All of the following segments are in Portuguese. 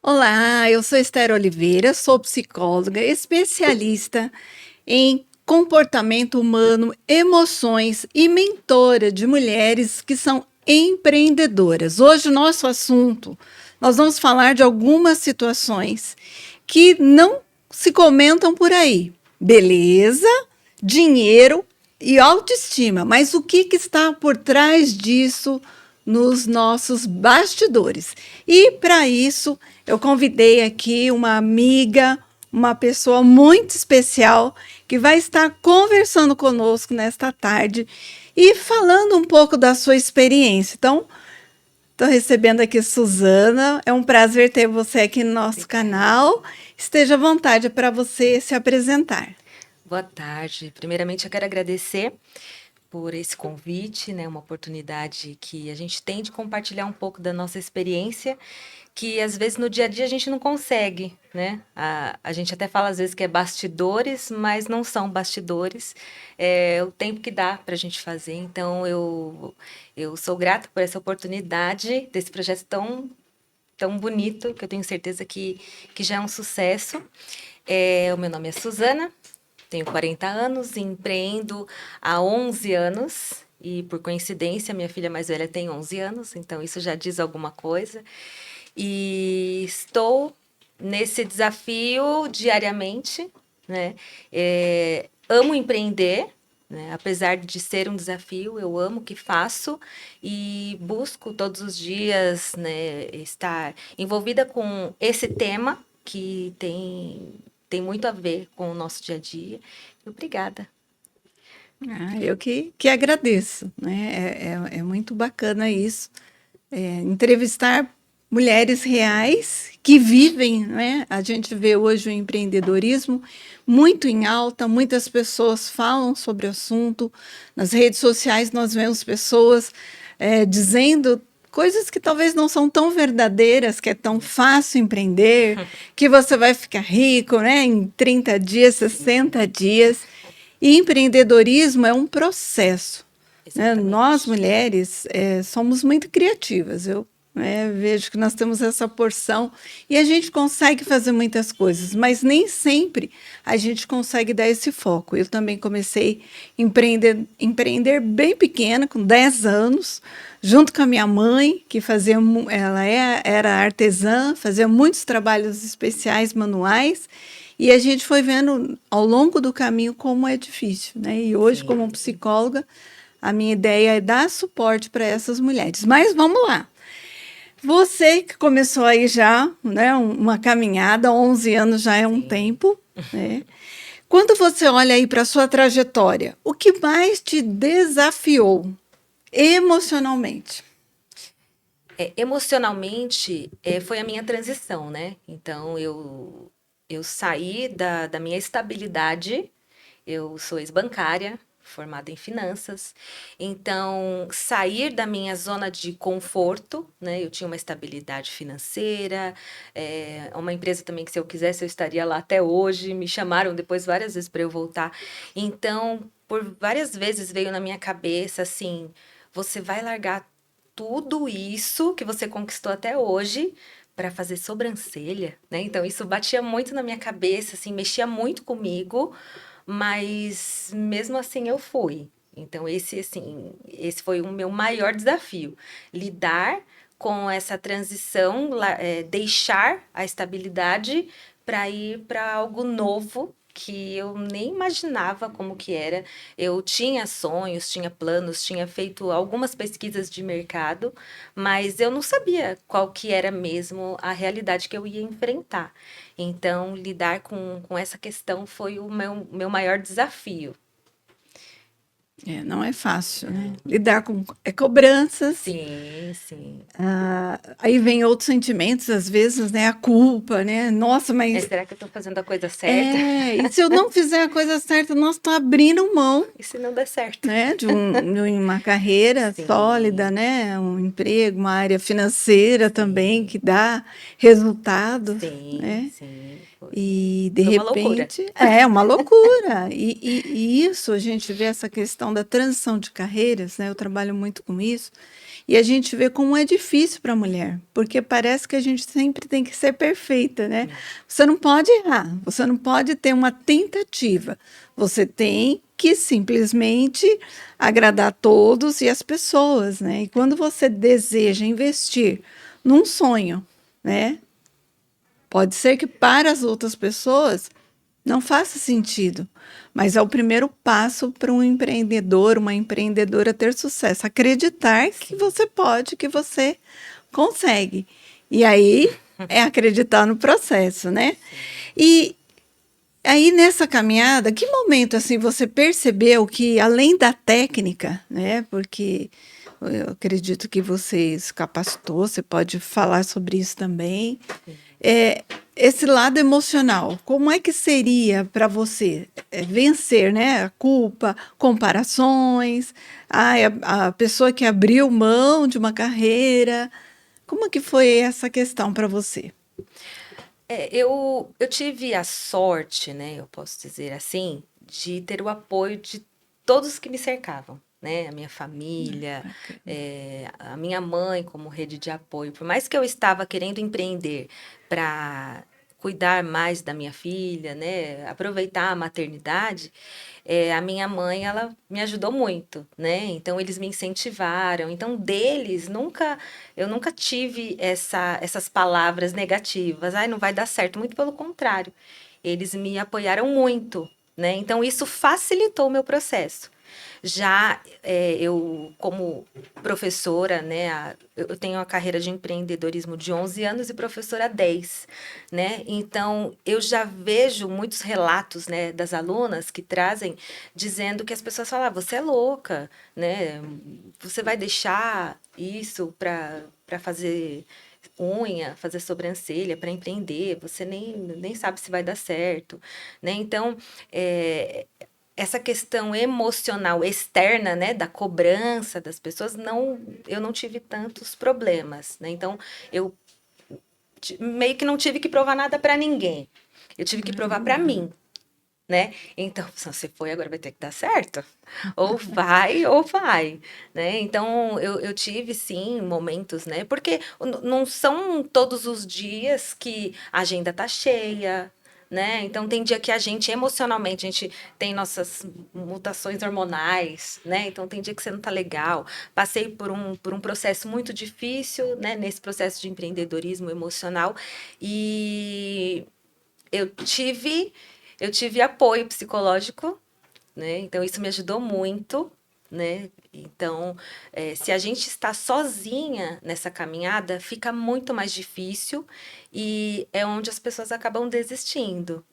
Olá, eu sou Esther Oliveira, sou psicóloga, especialista em comportamento humano, emoções e mentora de mulheres que são empreendedoras. Hoje, o nosso assunto, nós vamos falar de algumas situações que não se comentam por aí. Beleza, dinheiro e autoestima, mas o que está por trás disso nos nossos bastidores? E para isso, eu convidei aqui uma amiga, uma pessoa muito especial que vai estar conversando conosco nesta tarde e falando um pouco da sua experiência. Então, estou recebendo aqui Suzana. É um prazer ter você aqui no nosso canal. Esteja à vontade para você se apresentar. Boa tarde. Primeiramente, eu quero agradecer por esse convite, né? Uma oportunidade que a gente tem de compartilhar um pouco da nossa experiência, que às vezes no dia a dia a gente não consegue, né? A gente até fala às vezes que é bastidores, mas não são bastidores. É o tempo que dá para a gente fazer. Então, eu sou grata por essa oportunidade desse projeto tão bonito, que eu tenho certeza que já é um sucesso. O meu nome é Suzana. Tenho 40 anos, empreendo há 11 anos e, por coincidência, minha filha mais velha tem 11 anos, então isso já diz alguma coisa. E estou nesse desafio diariamente, né? Amo empreender, né? Apesar de ser um desafio, eu amo o que faço e busco todos os dias, né, estar envolvida com esse tema que tem muito a ver com o nosso dia a dia. Obrigada. Eu que agradeço, né? É muito bacana isso. Entrevistar mulheres reais que vivem, né? A gente vê hoje o empreendedorismo muito em alta, muitas pessoas falam sobre o assunto. Nas redes sociais nós vemos pessoas dizendo coisas que talvez não são tão verdadeiras, que é tão fácil empreender, que você vai ficar rico, né? Em 30 dias, 60 dias. E empreendedorismo é um processo, né? Nós, Exatamente. mulheres, somos muito criativas. Eu vejo que nós temos essa porção e a gente consegue fazer muitas coisas, mas nem sempre a gente consegue dar esse foco. Eu também comecei a empreender bem pequena, com 10 anos, junto com a minha mãe, que era artesã, fazia muitos trabalhos especiais, manuais, e a gente foi vendo ao longo do caminho como é difícil, né? E hoje, como Sim. psicóloga, a minha ideia é dar suporte para essas mulheres. Mas vamos lá. Você que começou aí já, né, uma caminhada, 11 anos já é um Sim. tempo, né? Quando você olha aí para a sua trajetória, o que mais te desafiou emocionalmente? Emocionalmente, foi a minha transição, né? Então, eu saí da minha estabilidade. Eu sou ex-bancária, formada em finanças. Então, sair da minha zona de conforto, né? Eu tinha uma estabilidade financeira, uma empresa também que, se eu quisesse, eu estaria lá até hoje. Me chamaram depois várias vezes para eu voltar. Então, por várias vezes veio na minha cabeça assim: você vai largar tudo isso que você conquistou até hoje para fazer sobrancelha, né? Então isso batia muito na minha cabeça, assim, mexia muito comigo, mas mesmo assim eu fui. Então esse foi o meu maior desafio, lidar com essa transição, deixar a estabilidade para ir para algo novo que eu nem imaginava como que era. Eu tinha sonhos, tinha planos, tinha feito algumas pesquisas de mercado, mas eu não sabia qual que era mesmo a realidade que eu ia enfrentar. Então, lidar com essa questão foi o meu maior desafio. Não é fácil, né? Não. Lidar com cobranças. Sim, sim. Aí vem outros sentimentos, às vezes, né? A culpa, né? Nossa, mas Será que eu estou fazendo a coisa certa? e se eu não fizer a coisa certa, nossa, estou abrindo mão, E se não der certo? né? De uma carreira sólida, Sim, né? Um emprego, uma área financeira também sim, que dá resultados, sim, né? sim. E de Foi uma loucura. repente é uma loucura. E isso a gente vê essa questão questão da transição de carreiras, né? Eu trabalho muito com isso, e a gente vê como é difícil para a mulher, porque parece que a gente sempre tem que ser perfeita, né? Você não pode errar, você não pode ter uma tentativa, você tem que simplesmente agradar todos e as pessoas, né? E quando você deseja investir num sonho, né? Pode ser que para as outras pessoas não faça sentido, mas é o primeiro passo para um empreendedor, uma empreendedora ter sucesso. Acreditar que você pode, que você consegue. E aí é acreditar no processo, né? E aí nessa caminhada, que momento assim você percebeu que além da técnica, né? Porque eu acredito que você se capacitou, você pode falar sobre isso também. É, esse lado emocional, como é que seria para você vencer, né? A culpa, comparações, a pessoa que abriu mão de uma carreira. Como é que foi essa questão para você? Eu tive a sorte, né, eu posso dizer assim, de ter o apoio de todos que me cercavam, né? A minha família, Bacana. a minha mãe como rede de apoio. Por mais que eu estava querendo empreender para cuidar mais da minha filha, né? Aproveitar a maternidade, a minha mãe, ela me ajudou muito, né? Então, eles me incentivaram. Então, eu nunca tive essas palavras negativas. Ai, não vai dar certo. Muito pelo contrário. Eles me apoiaram muito, né? Então, isso facilitou o meu processo. Já eu, como professora, né, eu tenho uma carreira de empreendedorismo de 11 anos e professora há 10, né? Então, eu já vejo muitos relatos, né, das alunas que trazem dizendo que as pessoas falam, você é louca, né? Você vai deixar isso para fazer unha, fazer sobrancelha, para empreender, você nem sabe se vai dar certo, né? Então, é, essa questão emocional externa, né, da cobrança das pessoas, eu não tive tantos problemas, né? Então, eu meio que não tive que provar nada para ninguém. Eu tive que provar para mim, né? Então, se você foi, agora vai ter que dar certo. Ou vai, né? Então, eu tive, sim, momentos, né? Porque não são todos os dias que a agenda tá cheia, né? Então, tem dia que a gente, emocionalmente, a gente tem nossas mutações hormonais, né? Então, tem dia que você não tá legal. Passei por um processo muito difícil, né? Nesse processo de empreendedorismo emocional. E eu tive, eu tive apoio psicológico, né? Então isso me ajudou muito, né? Então, se a gente está sozinha nessa caminhada, fica muito mais difícil e é onde as pessoas acabam desistindo.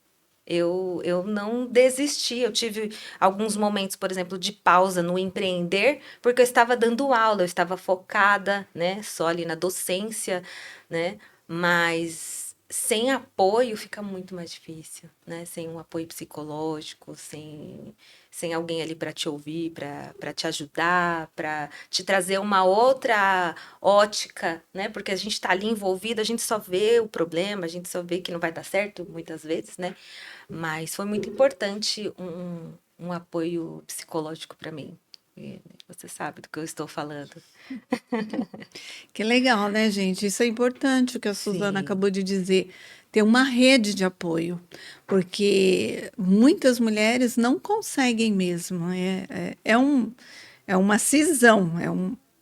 Eu não desisti, eu tive alguns momentos, por exemplo, de pausa no empreender, porque eu estava dando aula, eu estava focada, né, só ali na docência, né, mas sem apoio fica muito mais difícil, né, sem um apoio psicológico, sem alguém ali para te ouvir, para te ajudar, para te trazer uma outra ótica, né, porque a gente está ali envolvido, a gente só vê o problema, a gente só vê que não vai dar certo muitas vezes, né, mas foi muito importante um apoio psicológico para mim. E você sabe do que eu estou falando. Que legal, né, gente? Isso é importante o que a Suzana Sim, acabou de dizer. Ter uma rede de apoio, porque muitas mulheres não conseguem mesmo. É uma cisão,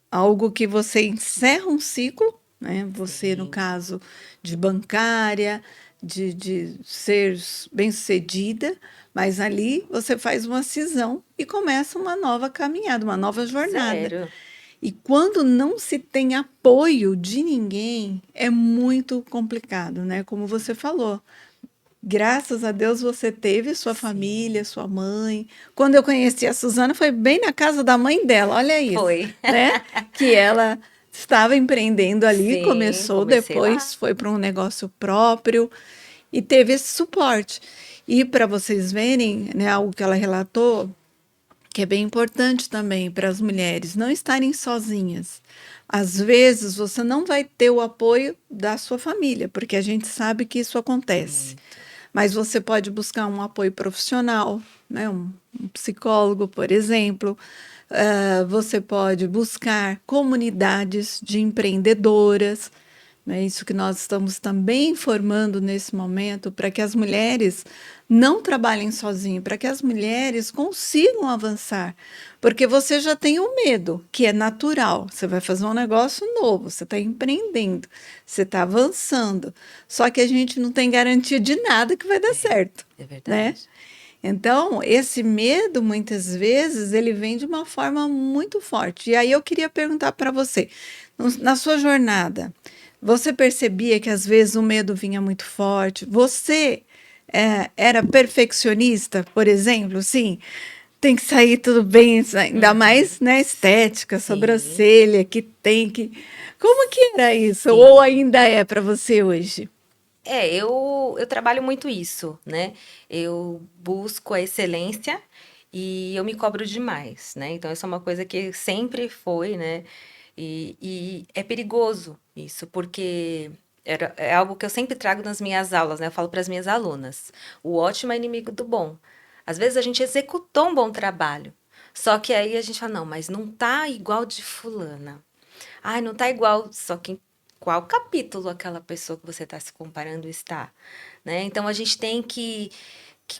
algo que você encerra um ciclo, né? Você, no sim, caso de bancária, de ser bem-sucedida, mas ali você faz uma cisão e começa uma nova caminhada, uma nova do jornada. zero. E quando não se tem apoio de ninguém, é muito complicado, né? Como você falou. Graças a Deus você teve sua família, Sim, sua mãe. Quando eu conheci a Suzana, foi bem na casa da mãe dela, olha isso, foi. né? Que ela estava empreendendo ali, Sim, começou, comecei lá. depois foi para um negócio próprio e teve esse suporte. E para vocês verem, né, algo que ela relatou, que é bem importante também para as mulheres não estarem sozinhas. Às vezes você não vai ter o apoio da sua família, porque a gente sabe que isso acontece. Muito. mas você pode buscar um apoio profissional, né? Um psicólogo, por exemplo. Você pode buscar comunidades de empreendedoras, né? Isso que nós estamos também formando nesse momento, para que as mulheres não trabalhem sozinhas, para que as mulheres consigam avançar. Porque você já tem o medo, que é natural. Você vai fazer um negócio novo, você está empreendendo, você está avançando. Só que a gente não tem garantia de nada que vai dar certo, É né? verdade. Então, esse medo, muitas vezes, ele vem de uma forma muito forte. E aí eu queria perguntar para você, na sua jornada, você percebia que às vezes o medo vinha muito forte? Você era perfeccionista, por exemplo? Sim, tem que sair tudo bem, ainda Uhum. mais na estética, Sim, sobrancelha, que tem que. Como que era isso? Ou sim. ainda é para você hoje? Eu trabalho muito isso, né? Eu busco a excelência e eu me cobro demais, né? Então, isso é uma coisa que sempre foi, né? E é perigoso isso, porque é algo que eu sempre trago nas minhas aulas, né? Eu falo para as minhas alunas: o ótimo é inimigo do bom. Às vezes a gente executou um bom trabalho, só que aí a gente fala: não, mas não tá igual de fulana. Ai, não tá igual, só que em qual capítulo aquela pessoa que você está se comparando está, né? Então a gente tem que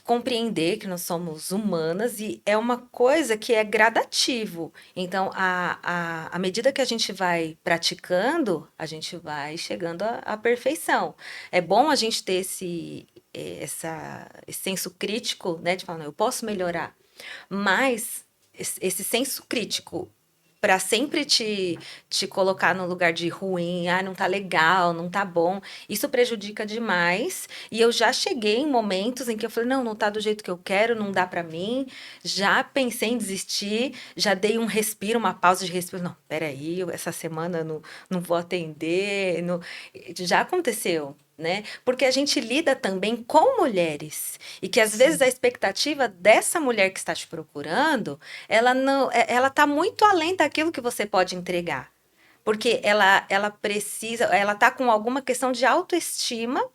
compreender que nós somos humanas e é uma coisa que é gradativo. Então, à medida que a gente vai praticando, a gente vai chegando à perfeição. É bom a gente ter esse senso crítico, né? De falar, não, eu posso melhorar. Mas esse senso crítico para sempre te colocar no lugar de ruim, ah, não tá legal, não tá bom, isso prejudica demais. E eu já cheguei em momentos em que eu falei, não, não tá do jeito que eu quero, não dá para mim. Já pensei em desistir, já dei um respiro, uma pausa de respiro. Não, peraí, essa semana eu não vou atender. Já aconteceu. Né? Porque a gente lida também com mulheres e que às vezes Sim. a expectativa dessa mulher que está te procurando ela não, ela tá muito além daquilo que você pode entregar. Porque ela precisa, ela tá com alguma questão de autoestima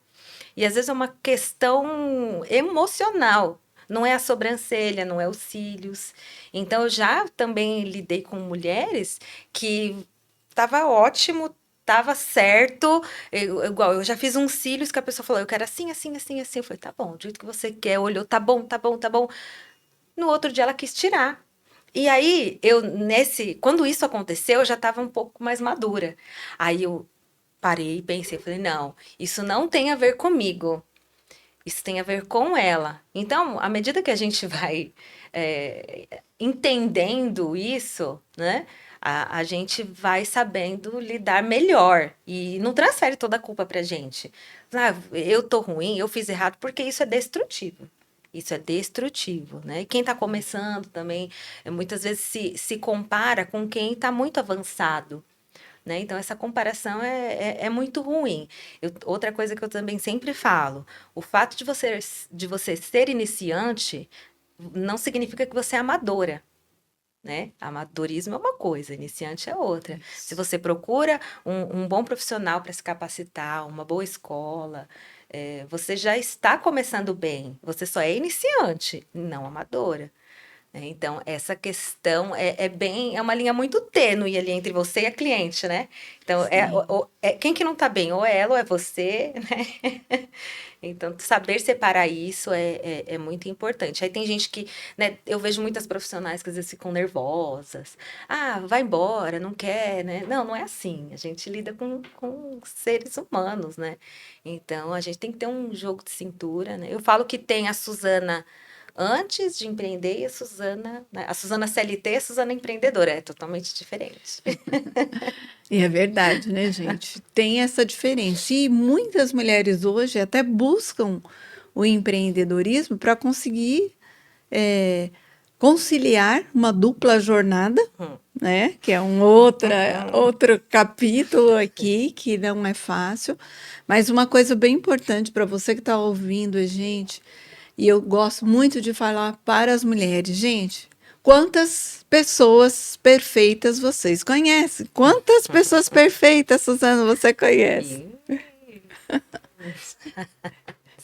e às vezes é uma questão emocional. Não é a sobrancelha, não é os cílios. Então eu já também lidei com mulheres que tava ótimo, tava certo. Igual, eu já fiz uns cílios que a pessoa falou, eu quero assim, assim, assim, assim. Eu falei, tá bom, do jeito que você quer, olhou, tá bom, tá bom, tá bom. No outro dia ela quis tirar. E aí, quando isso aconteceu, eu já estava um pouco mais madura. Aí eu parei e pensei, falei, não, isso não tem a ver comigo, isso tem a ver com ela. Então, à medida que a gente vai entendendo isso, né, a gente vai sabendo lidar melhor e não transfere toda a culpa pra gente. Ah, eu tô ruim, eu fiz errado, porque isso é destrutivo. Isso é destrutivo, né? E quem está começando também, muitas vezes se compara com quem está muito avançado, né? Então, essa comparação é muito ruim. Outra coisa que eu também sempre falo, o fato de você ser iniciante não significa que você é amadora. Né? Amadorismo é uma coisa, iniciante é outra. Se Isso. você procura um bom profissional para se capacitar, uma boa escola, você já está começando bem. Você só é iniciante, não amadora. Né? Então, essa questão é uma linha muito tênue ali entre você e a cliente, né? Então, Sim. quem que não está bem? Ou é ela ou é você, né? Então, saber separar isso é muito importante. Aí tem gente que, né, eu vejo muitas profissionais que às vezes ficam nervosas. Ah, vai embora, não quer, né? Não, não é assim. A gente lida com seres humanos, né? Então, a gente tem que ter um jogo de cintura, né? Eu falo que tem a Suzana antes de empreender e a Suzana, né? A Suzana CLT e a Suzana empreendedora. É totalmente diferente. E é verdade, né, gente? Tem essa diferença. E muitas mulheres hoje até buscam o empreendedorismo para conseguir é, conciliar uma dupla jornada, Hum. né? Que é outro capítulo aqui, que não é fácil. Mas uma coisa bem importante para você que está ouvindo a gente, e eu gosto muito de falar para as mulheres, gente, quantas pessoas perfeitas vocês conhecem? Quantas pessoas perfeitas, Suzana, você conhece? Ih.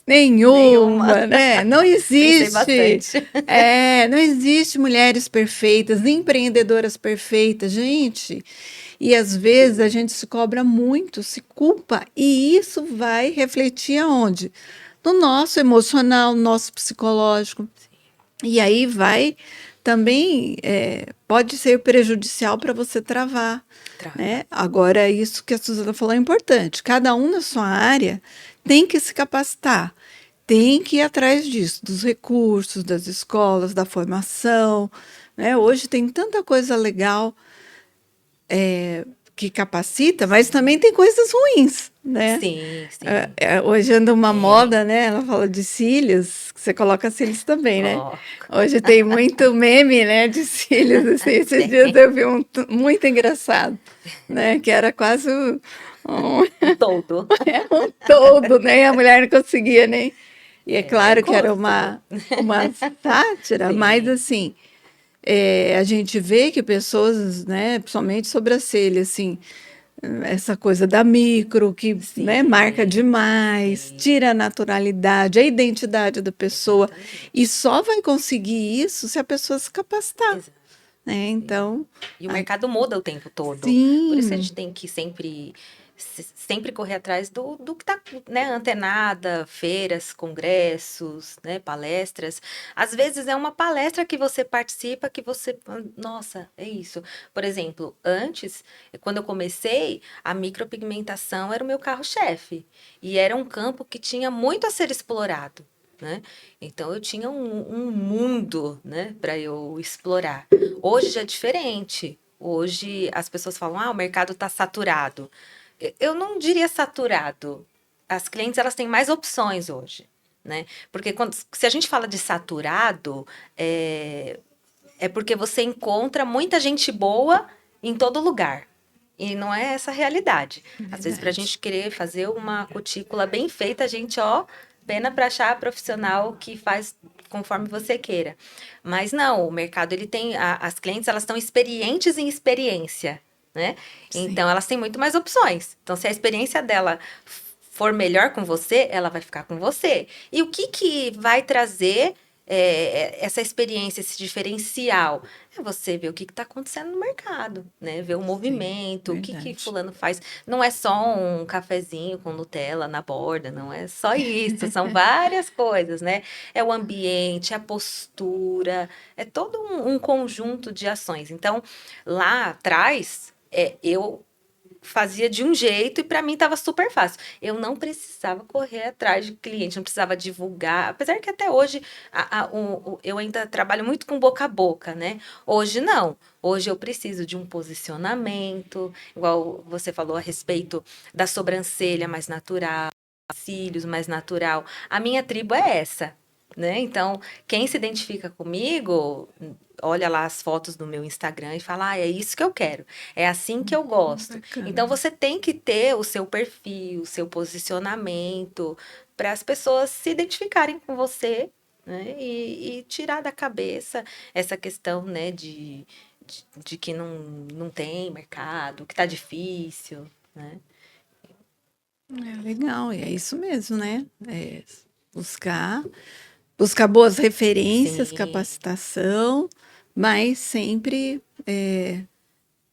Nenhuma. Nenhuma, né? Não Pensei existe. bastante. Não existe mulheres perfeitas, empreendedoras perfeitas, gente. E às vezes a gente se cobra muito, se culpa, e isso vai refletir aonde? No nosso emocional, no nosso psicológico. E aí vai também, pode ser prejudicial para você travar, Trava. né? Agora, isso que a Suzana falou é importante. Cada um na sua área tem que se capacitar, tem que ir atrás disso, dos recursos, das escolas, da formação, né? Hoje tem tanta coisa legal que capacita, mas também tem coisas ruins, né? Sim, sim. Hoje anda uma Tem. moda, né? Ela fala de cílios, que você coloca cílios também, né? Coloco. Hoje tem muito meme, né, de cílios. Assim, esses dias Tem. eu vi um muito engraçado, né? Que era quase Um todo. um todo, né? E a mulher não conseguia nem. E é É claro que era gosto. uma sátira, mas Sim, assim, a gente vê que pessoas, né, principalmente sobrancelha, assim, essa coisa da micro, que, né, marca sim, demais, sim. tira a naturalidade, a identidade da pessoa, e Exatamente. só vai conseguir isso se a pessoa se capacitar, Exato. né? Então, E o a- mercado muda o tempo todo. Por isso a sim, gente tem que sempre correr atrás do que está, né, antenada, feiras, congressos, né, palestras. Às vezes é uma palestra que você participa que você, nossa, é isso. Por exemplo, antes, quando eu comecei, a micropigmentação era o meu carro-chefe e era um campo que tinha muito a ser explorado. Né? Então eu tinha um mundo, né, para eu explorar. Hoje já é diferente. Hoje as pessoas falam, o mercado está saturado. Eu não diria saturado. As clientes elas têm mais opções hoje, né? Porque se a gente fala de saturado, é porque você encontra muita gente boa em todo lugar. E não é essa a realidade. Às vezes, para a verdade. gente querer fazer uma cutícula bem feita, a gente, pena para achar a profissional que faz conforme você queira. Mas não, o mercado, ele tem, as clientes, elas estão experientes em experiência, né? Sim, Então, elas têm muito mais opções. Então, se a experiência dela for melhor com você, ela vai ficar com você. E o que que vai trazer essa experiência, esse diferencial? É você ver o que está acontecendo no mercado, né? Ver o sim, movimento, o que que verdade. fulano faz. Não é só um cafezinho com Nutella na borda, não é só isso, são várias coisas, né? É o ambiente, a postura, é todo um conjunto de ações. Então, lá atrás, eu fazia de um jeito e para mim estava super fácil. Eu não precisava correr atrás de cliente, não precisava divulgar, apesar que até hoje eu ainda trabalho muito com boca a boca, né? Hoje não. Hoje eu preciso de um posicionamento, igual você falou a respeito da sobrancelha mais natural, cílios mais natural. A minha tribo é essa. Né? Então, quem se identifica comigo, olha lá as fotos do meu Instagram e fala: é isso que eu quero, é assim que eu gosto. Então, Bacana. você tem que ter o seu perfil, o seu posicionamento, para as pessoas se identificarem com você, né? E tirar da cabeça essa questão, né, de que não tem mercado, que tá difícil, né? Legal, e é isso mesmo, né? Buscar buscar boas referências, Sim, capacitação, mas sempre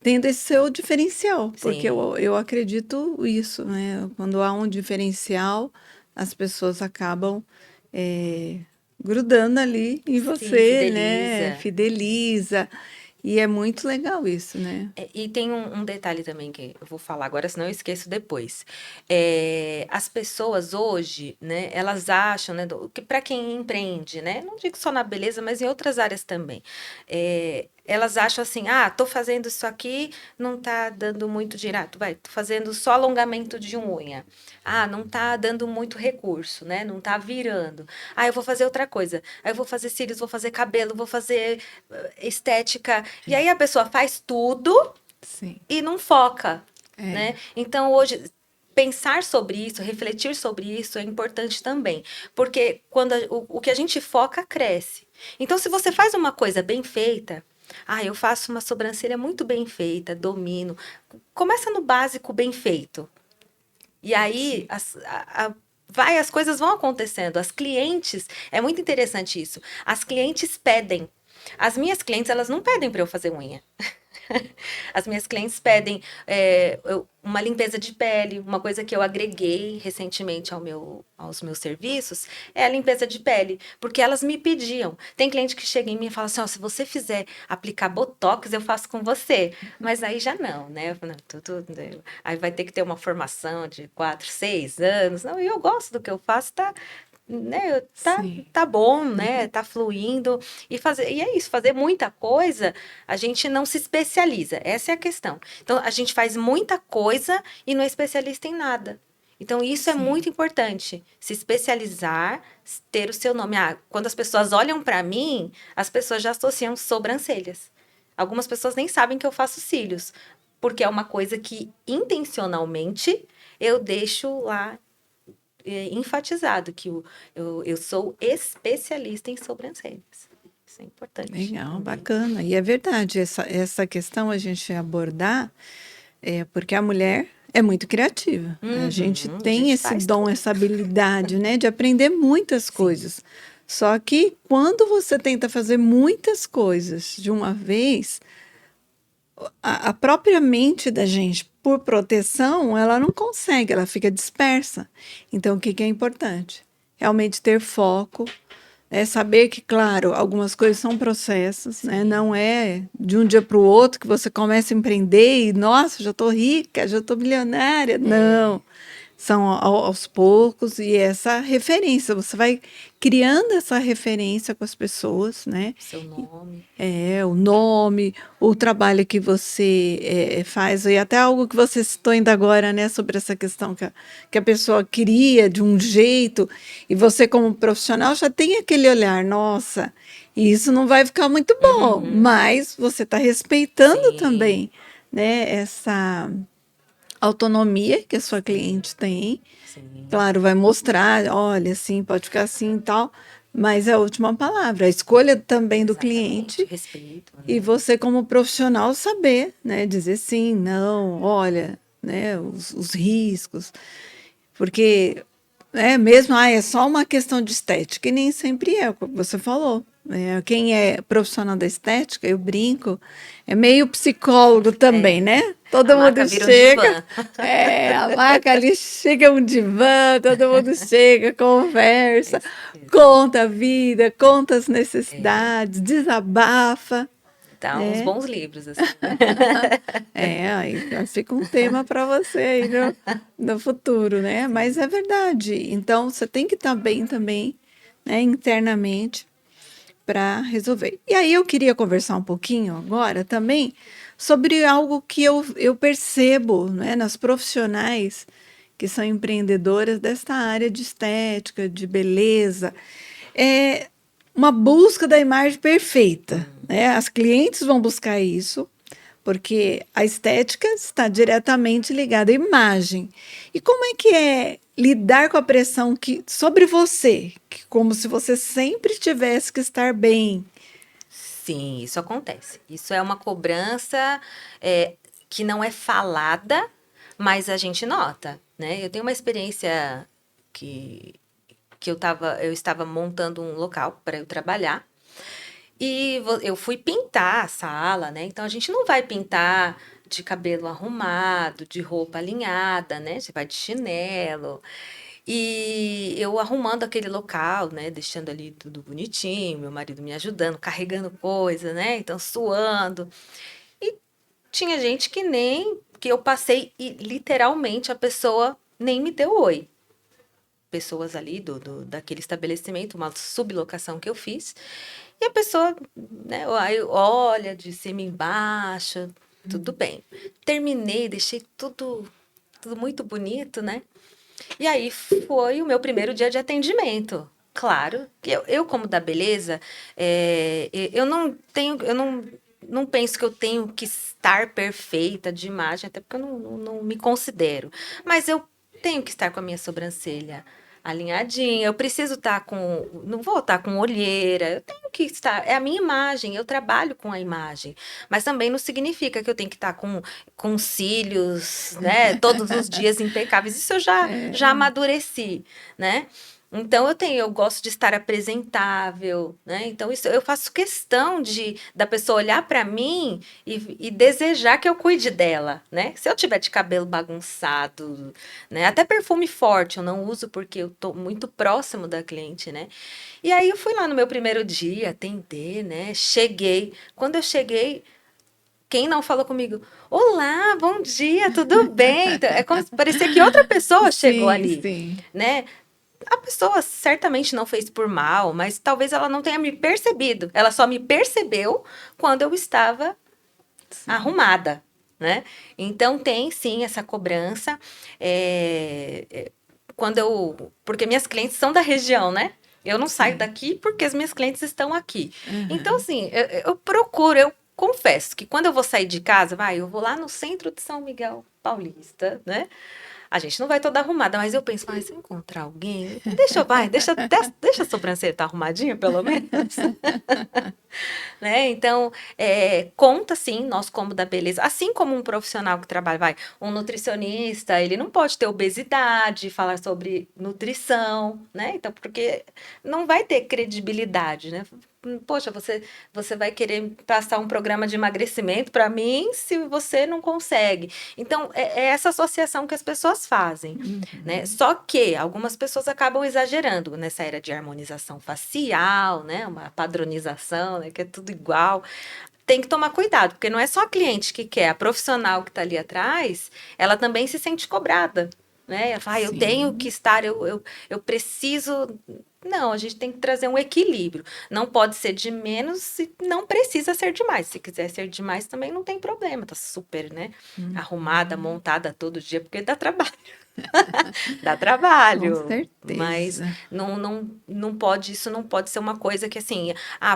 tendo esse seu diferencial, porque sim, eu acredito isso, né? Quando há um diferencial, as pessoas acabam eh, grudando ali em sim, você, né? fideliza. Fideliza, e é muito legal isso, né? E tem um detalhe também que eu vou falar agora, senão eu esqueço depois. As pessoas hoje, né, elas acham, né, que para quem empreende, né, não digo só na beleza, mas em outras áreas também, elas acham assim, tô fazendo isso aqui, não tá dando muito dinheiro, tô fazendo só alongamento de unha, não tá dando muito recurso, né, não tá virando, eu vou fazer outra coisa, aí eu vou fazer cílios, vou fazer cabelo, vou fazer estética, e aí a pessoa faz tudo Sim, e não foca, é, né? Então hoje pensar sobre isso, refletir sobre isso é importante também, porque quando o que a gente foca cresce. Então se você faz uma coisa bem feita, eu faço uma sobrancelha muito bem feita, domino. Começa no básico bem feito. E aí sim, as coisas vão acontecendo. As clientes, é muito interessante isso. As clientes pedem. As minhas clientes, elas não pedem para eu fazer unha. As minhas clientes pedem uma limpeza de pele, uma coisa que eu agreguei recentemente aos meus serviços é a limpeza de pele, porque elas me pediam. Tem cliente que chega em mim e fala assim, ó, se você fizer aplicar Botox, eu faço com você. Mas aí já não, né? Eu falo, não, aí vai ter que ter uma formação de 4, 6 anos. Não, e eu gosto do que eu faço, tá? Né, Sim. tá bom, né? Tá fluindo. E é isso, fazer muita coisa, a gente não se especializa. Essa é a questão. Então, a gente faz muita coisa e não é especialista em nada. Então, isso é Sim. muito importante. Se especializar, ter o seu nome. Ah, quando as pessoas olham para mim, as pessoas já associam sobrancelhas. Algumas pessoas nem sabem que eu faço cílios, porque é uma coisa que intencionalmente eu deixo lá enfatizado que eu sou especialista em sobrancelhas. Isso é importante Legal, também. bacana. E é verdade, essa questão a gente abordar, porque a mulher é muito criativa, né? A gente Uhum, a tem gente esse faz dom, tudo. essa habilidade, né, de aprender muitas Sim, coisas. Só que quando você tenta fazer muitas coisas de uma vez, a própria mente da gente, por proteção, ela não consegue, ela fica dispersa. Então, o que que é importante? Realmente ter foco, é saber que, claro, algumas coisas são processos, né? sim. Não é de um dia para o outro que você começa a empreender e, nossa, já estou rica, já estou milionária. É, Não. São aos poucos e essa referência, você vai criando essa referência com as pessoas, né? seu nome. O nome, o trabalho que você faz, e até algo que você citou ainda agora, né, sobre essa questão que a pessoa queria de um jeito, e você, como profissional, já tem aquele olhar, nossa, isso não vai ficar muito bom, Uhum, mas você está respeitando sim, também, né, essa autonomia que a sua sim, cliente tem. sim. Claro, vai mostrar, olha, assim, pode ficar assim e tal, mas é a última palavra, a escolha também do Exatamente, cliente respeito, e né? você, como profissional, saber, né, dizer sim, não, olha, né, os riscos, porque mesmo, é só uma questão de estética, e nem sempre é, como você falou. Quem é profissional da estética, eu brinco, é meio psicólogo também, É, né? a Todo marca mundo vira um chega, divã. a marca ali chega um divã, todo mundo chega, É conversa, isso mesmo. conta a vida, conta as É, necessidades, desabafa, dá uns né? bons livros, assim. Aí fica um tema para você aí no futuro, né? Mas é Sim. verdade. Então, você tem que estar bem também, né, internamente para resolver. E aí eu queria conversar um pouquinho agora também sobre algo que eu percebo, né, nas profissionais que são empreendedoras desta área de estética, de beleza, é uma busca da imagem perfeita, Hum. né? As clientes vão buscar isso, porque a estética está diretamente ligada à imagem. E como é que é lidar com a pressão sobre você, como se você sempre tivesse que estar bem? Sim, isso acontece. Isso é uma cobrança que não é falada, mas a gente nota, né? Eu tenho uma experiência que, que eu estava montando um local para eu trabalhar e eu fui pintar a sala, né? Então a gente não vai pintar de cabelo arrumado, de roupa alinhada, né? Você vai de chinelo. E eu arrumando aquele local, né, deixando ali tudo bonitinho, meu marido me ajudando, carregando coisa, né, então suando. E tinha gente que eu passei e literalmente a pessoa nem me deu oi. Pessoas ali daquele estabelecimento, uma sublocação que eu fiz. E a pessoa, né, aí olha de cima embaixo, tudo bem. Terminei, deixei tudo muito bonito, né? E aí foi o meu primeiro dia de atendimento. Claro, que eu como da beleza, eu não tenho, não penso que eu tenho que estar perfeita de imagem, até porque eu não me considero. Mas eu tenho que estar com a minha sobrancelha alinhadinha. Eu preciso estar com, não vou estar com olheira. Eu tenho que estar, é a minha imagem. Eu trabalho com a imagem, mas também não significa que eu tenho que estar com cílios, né? Todos os dias impecáveis. Isso eu já É, amadureci, né? Então eu gosto de estar apresentável, né? Então isso eu faço questão de da pessoa olhar para mim e desejar que eu cuide dela, né? Se eu tiver de cabelo bagunçado, né? Até perfume forte eu não uso porque eu tô muito próximo da cliente, né? E aí eu fui lá no meu primeiro dia atender, né? Cheguei. Quando eu cheguei, quem não falou comigo? Olá, bom dia, tudo bem? Então, é como se parecia que outra pessoa chegou sim, ali, sim. né? A pessoa certamente não fez por mal, mas talvez ela não tenha me percebido. Ela só me percebeu quando eu estava Sim. arrumada, né? Então tem sim essa cobrança. Quando porque minhas clientes são da região, né? Eu não saio Sim. daqui porque as minhas clientes estão aqui. Então, Aham. assim, eu procuro, eu confesso que quando eu vou sair de casa, eu vou lá no centro de São Miguel Paulista, né? A gente não vai toda arrumada, mas eu penso, se eu encontrar alguém, deixa a sobrancelha estar arrumadinha, pelo menos. Né? Então, conta sim, nosso combo da beleza. Assim como um profissional que trabalha, um nutricionista, ele não pode ter obesidade, falar sobre nutrição, né? Então, porque não vai ter credibilidade, né? Poxa, você vai querer passar um programa de emagrecimento para mim se você não consegue. Então, é essa associação que as pessoas fazem, né? Uhum. Só que algumas pessoas acabam exagerando nessa era de harmonização facial, né? Uma padronização, né? Que é tudo igual. Tem que tomar cuidado, porque não é só a cliente que quer, a profissional que está ali atrás, ela também se sente cobrada, né? Ela fala, eu tenho que Sim. estar, eu preciso. Não, a gente tem que trazer um equilíbrio. Não pode ser de menos e não precisa ser demais. Se quiser ser demais, também não tem problema. Tá super, né? Arrumada, Uhum. montada todo dia, porque dá trabalho. Dá Com trabalho, mas certeza. não pode, isso não pode ser uma coisa que assim,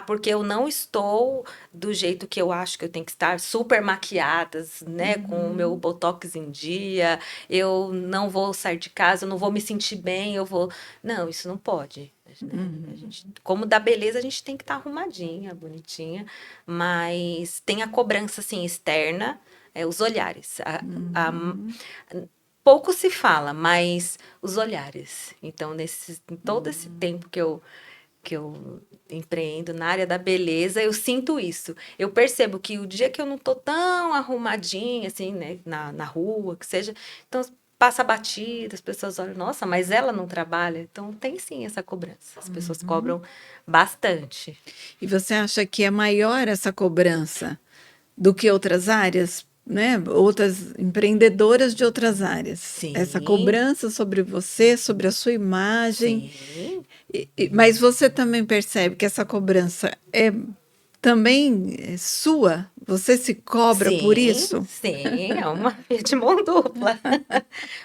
porque eu não estou do jeito que eu acho que eu tenho que estar, super maquiadas, né, com o meu Uhum. botox em dia, eu não vou sair de casa, eu não vou me sentir bem, eu vou. Não, isso não pode. Né? A Uhum. gente, como da beleza, a gente tem que estar arrumadinha, bonitinha, mas tem a cobrança assim externa, os olhares. Uhum. Pouco se fala, mas os olhares. Então, em todo esse Uhum. tempo que eu empreendo na área da beleza, eu sinto isso. Eu percebo que o dia que eu não tô tão arrumadinha, assim, né, na rua, que seja, então passa batida, as pessoas olham, nossa, mas ela não trabalha. Então, tem sim essa cobrança. As pessoas Uhum. cobram bastante. E você acha que é maior essa cobrança do que outras áreas, né? Outras empreendedoras de outras áreas. Essa Sim, cobrança sobre você, sobre a sua imagem. sim. Mas você também percebe que essa cobrança é também sua? Você se cobra por Sim, isso? sim, é uma via de mão dupla.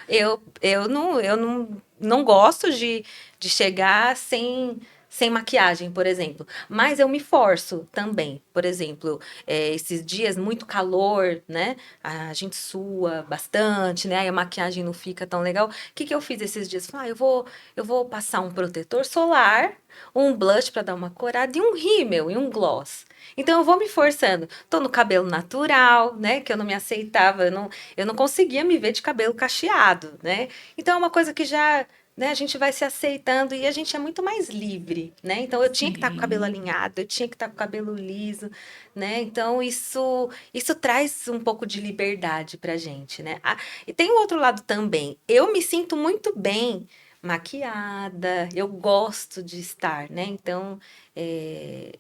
Eu não gosto de chegar sem maquiagem, por exemplo. Mas eu me forço também. Por exemplo, esses dias, muito calor, né? A gente sua bastante, né? Aí a maquiagem não fica tão legal. O que que eu fiz esses dias? Falei, eu vou passar um protetor solar, um blush para dar uma corada e um rímel e um gloss. Então eu vou me forçando. Tô no cabelo natural, né? Que eu não me aceitava, eu não conseguia me ver de cabelo cacheado, né? Então é uma coisa que já, né, a gente vai se aceitando e a gente é muito mais livre, né? Então eu tinha que estar com o cabelo Sim. alinhado, eu tinha que estar com o cabelo liso, né? Então isso traz um pouco de liberdade pra gente, né? E tem o outro lado também. Eu me sinto muito bem maquiada, eu gosto de estar, né? Então, é,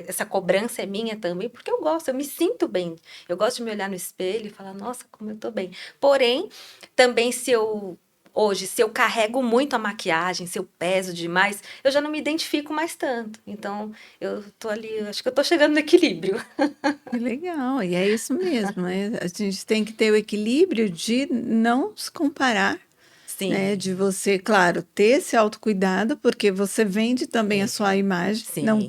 essa cobrança é minha também, porque eu gosto, eu me sinto bem. Eu gosto de me olhar no espelho e falar, nossa, como eu tô bem. Porém, também se eu carrego muito a maquiagem, se eu peso demais, eu já não me identifico mais tanto. Então, eu tô ali, eu acho que eu tô chegando no equilíbrio. Que legal, e é isso mesmo, né? A gente tem que ter o equilíbrio de não se comparar, né? De Sim, você, claro, ter esse autocuidado, porque você vende também a é, sua imagem, sim. não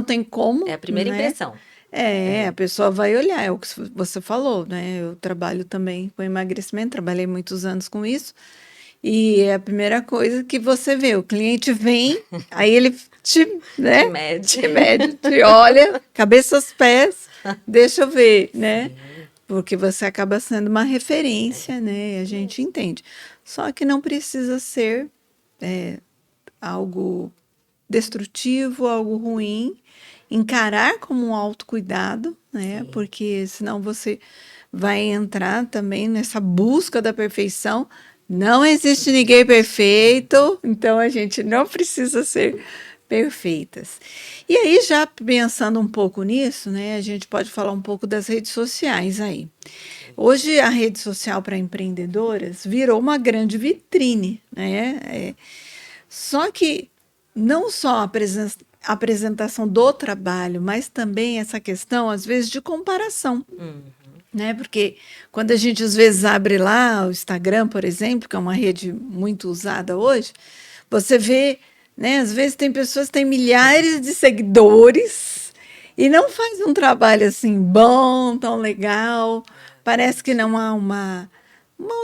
tem É como, a primeira né? impressão. É, a É, pessoa vai olhar, é o que você falou, né? Eu trabalho também com emagrecimento, trabalhei muitos anos com isso, E é a primeira coisa que você vê, o cliente vem, aí ele te, Te né, mede. te mede, te olha, cabeça aos pés, deixa eu ver, né? Sim, Porque você acaba sendo uma referência, né? E a gente mesmo. entende. Só que não precisa ser algo destrutivo, algo ruim, encarar como um autocuidado, né? Sim, Porque senão você vai entrar também nessa busca da perfeição. Não existe ninguém perfeito, então a gente não precisa ser perfeitas. E aí, já pensando um pouco nisso, né, a gente pode falar um pouco das redes sociais aí. sim, Hoje a rede social para empreendedoras virou uma grande vitrine, né? Só que não só a apresentação do trabalho, mas também essa questão, às vezes, de comparação, uhum, né? Porque quando a gente às vezes abre lá o Instagram, por exemplo, que é uma rede muito usada hoje, você vê, né? Às vezes tem pessoas que têm milhares de seguidores e não faz um trabalho assim bom, tão legal. Parece que verdade. não há uma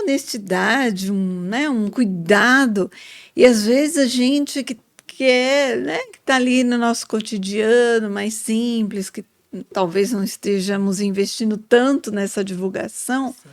honestidade, né, um cuidado. E às vezes a gente que é, né, que está ali no nosso cotidiano, mais simples, que talvez não estejamos investindo tanto nessa divulgação, Sim.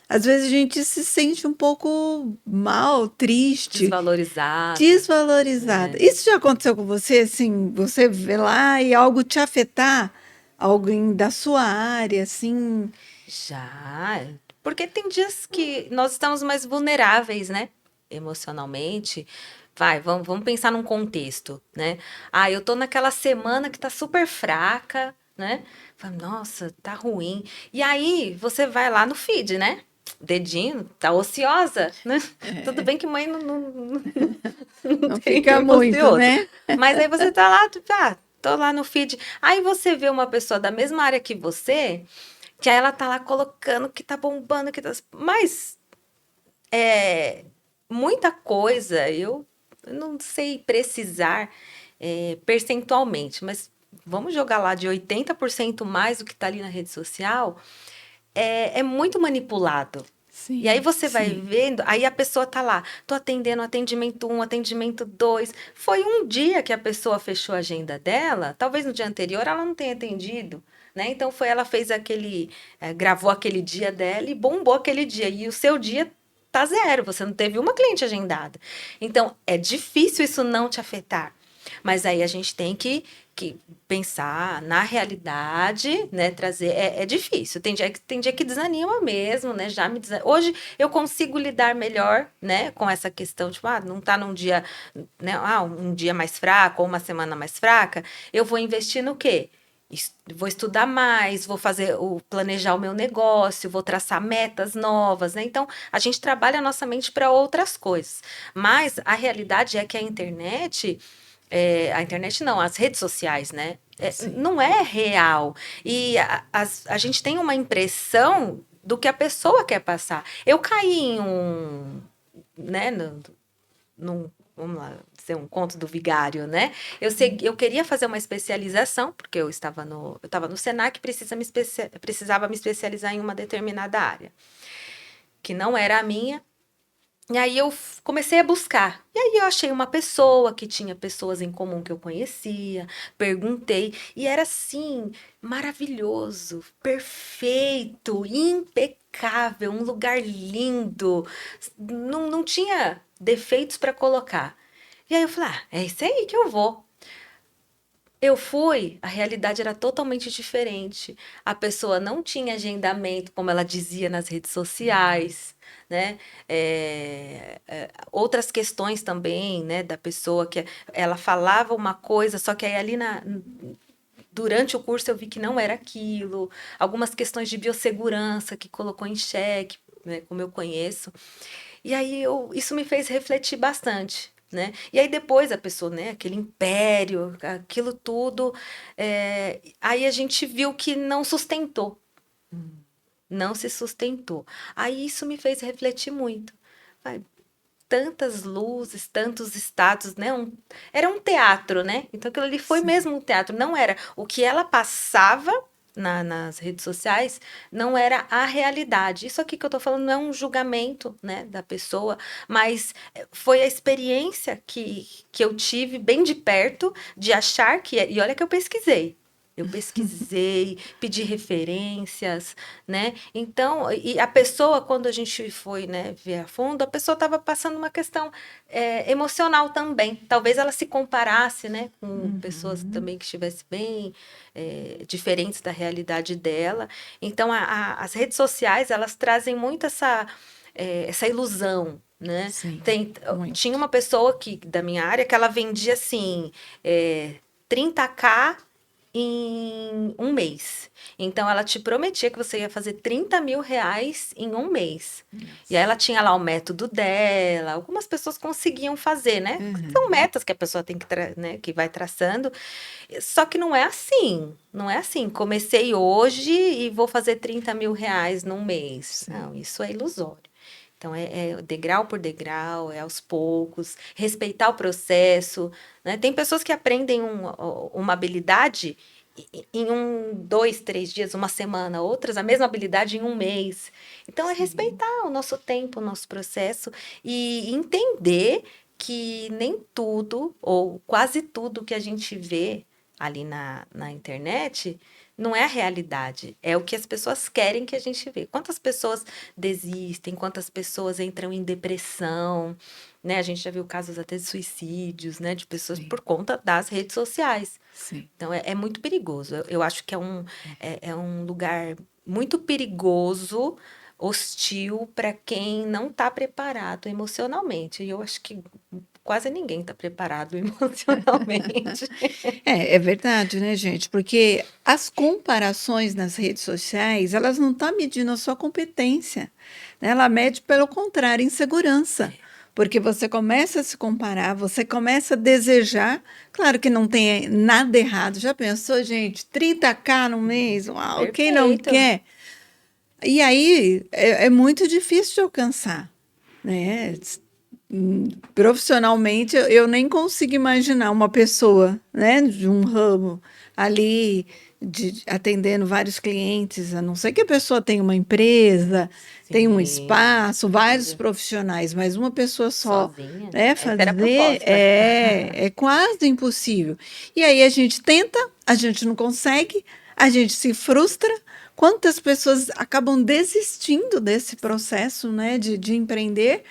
às vezes a gente se sente um pouco mal, triste, Desvalorizada, desvalorizada. né? Isso já aconteceu com você, assim, você vê lá e algo te afetar, alguém da sua área, assim? Já, porque tem dias que nós estamos mais vulneráveis, né? Emocionalmente. Vai, vamos pensar num contexto, né? Ah, eu tô naquela semana que tá super fraca, né? Fala, nossa, tá ruim. E aí você vai lá no feed, né? Dedinho, tá ociosa, né? Tudo bem que mãe não Não tem fica tempo muito, ocioso. né? Mas aí você tá lá, tipo, ah, tô lá no feed. Aí você vê uma pessoa da mesma área que você. Que aí ela tá lá colocando que tá bombando, que tá. Mas é muita coisa, eu não sei precisar percentualmente, mas vamos jogar lá de 80% mais do que tá ali na rede social, é muito manipulado. E aí Sim, você vai sim. vendo, aí a pessoa tá lá, tô atendendo atendimento um, atendimento 2. Foi um dia que a pessoa fechou a agenda dela, talvez no dia anterior ela não tenha atendido, né? Então foi ela fez aquele, gravou aquele dia dela e bombou aquele dia. E o seu dia tá zero, você não teve uma cliente agendada. Então é difícil isso não te afetar. Mas aí a gente tem que pensar na realidade, né? Trazer. É difícil. Tem dia que desanima mesmo, né? Hoje eu consigo lidar melhor, né? Com essa questão, tipo, não tá num dia, né? Um dia mais fraco ou uma semana mais fraca. Eu vou investir no quê? Vou estudar mais, vou planejar o meu negócio, vou traçar metas novas, né? Então, a gente trabalha a nossa mente para outras coisas. Mas a realidade é que a internet não, as redes sociais, né? Sim. Não é real. E a gente tem uma impressão do que a pessoa quer passar. Eu caí em né, vamos lá, dizer um conto do vigário, né? Eu queria fazer uma especialização, porque eu estava no Senac, precisava me especializar em uma determinada área, que não era a minha. E aí eu comecei a buscar. E aí eu achei uma pessoa que tinha pessoas em comum que eu conhecia, perguntei, e era assim, maravilhoso, perfeito, impecável, um lugar lindo. Não tinha defeitos para colocar. E aí eu falei, é isso aí que eu vou. Eu fui, a realidade era totalmente diferente. A pessoa não tinha agendamento, como ela dizia nas redes sociais, né? Outras questões também, né? Da pessoa que ela falava uma coisa, só que aí ali durante o curso eu vi que não era aquilo. Algumas questões de biossegurança que colocou em xeque, né? Como eu conheço. E aí isso me fez refletir bastante, né? E aí depois a pessoa, né, aquele império, aquilo tudo, aí a gente viu que não sustentou, não se sustentou. Aí isso me fez refletir muito. Vai, tantas luzes, tantos status, né? Era um teatro, né? Então aquilo ali foi Sim. mesmo um teatro, não era o que ela passava, nas redes sociais não era a realidade. Isso aqui que eu estou falando não é um julgamento, né, da pessoa, mas foi a experiência que eu tive bem de perto de achar que... E olha que eu pesquisei. Eu pesquisei, pedi referências, né? Então, e a pessoa, quando a gente foi, né, ver a fundo, a pessoa estava passando uma questão emocional também. Talvez ela se comparasse, né, com pessoas também que estivessem bem diferentes da realidade dela. Então, as redes sociais, elas trazem muito essa ilusão, né? Sim, Tinha muito. uma pessoa da minha área que ela vendia assim, 30K em um mês. Então, ela te prometia que você ia fazer 30 mil reais em um mês. E aí, ela tinha lá o método dela. Algumas pessoas conseguiam fazer, né? São metas que a pessoa tem que, né, que vai traçando. Só que não é assim. Não é assim. Comecei hoje e vou fazer 30 mil reais num mês. Sim. Não, isso é ilusório. Então, é degrau por degrau, é aos poucos, respeitar o processo, né? Tem pessoas que aprendem uma habilidade em 2, 3 dias, uma semana, outras a mesma habilidade em um mês. Então, é Sim. respeitar o nosso tempo, o nosso processo e entender que nem tudo, ou quase tudo que a gente vê ali na internet não é a realidade, é o que as pessoas querem que a gente vê. Quantas pessoas desistem, quantas pessoas entram em depressão, né? A gente já viu casos até de suicídios, né? De pessoas Sim. por conta das redes sociais. Sim. Então, é muito perigoso. Eu acho que é um lugar muito perigoso, hostil, para quem não está preparado emocionalmente. E eu acho que quase ninguém está preparado emocionalmente. É verdade, né, gente? Porque as comparações nas redes sociais, elas não estão medindo a sua competência, né? Ela mede, pelo contrário, insegurança. Porque você começa a se comparar, você começa a desejar. Claro que não tem nada errado. Já pensou, gente? 30K no mês? Uau, quem não Perfeito. quer? E aí é muito difícil de alcançar, né? Profissionalmente, eu nem consigo imaginar uma pessoa, né, de um ramo ali, atendendo vários clientes, a não ser que a pessoa tenha uma empresa, tenha um Sim, espaço, vários profissionais, mas uma pessoa só, sozinha. né, Essa era a fazer proposta. é quase impossível. E aí a gente tenta, a gente não consegue, a gente se frustra. Quantas pessoas acabam desistindo desse processo, né, de empreender?